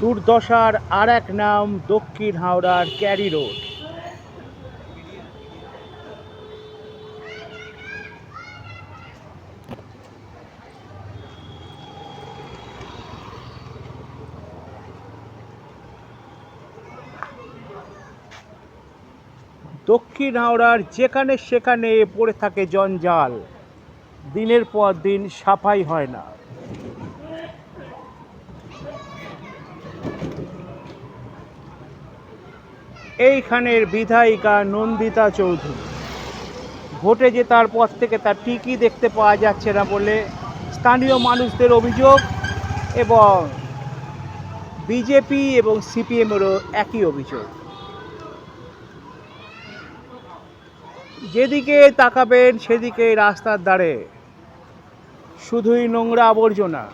দুর্দশার আর এক নাম দক্ষিণ হাওড়ার ক্যারি রোড। দক্ষিণ হাওড়ার যেখানে সেখানে পড়ে থাকে জঞ্জাল, দিনের পর দিন সাফাই হয় না। এইখানের বিধায়িকা নন্দিতা চৌধুরী, ভোটে জেতার পর থেকে তার টিকি দেখতে পাওয়া যাচ্ছে না বলে স্থানীয় মানুষদের অভিযোগ, এবং বিজেপি এবং সিপিএমেরও একই অভিযোগ। যেদিকে তাকাবেন সেদিকে রাস্তার ধারে শুধুই নোংরা আবর্জনা।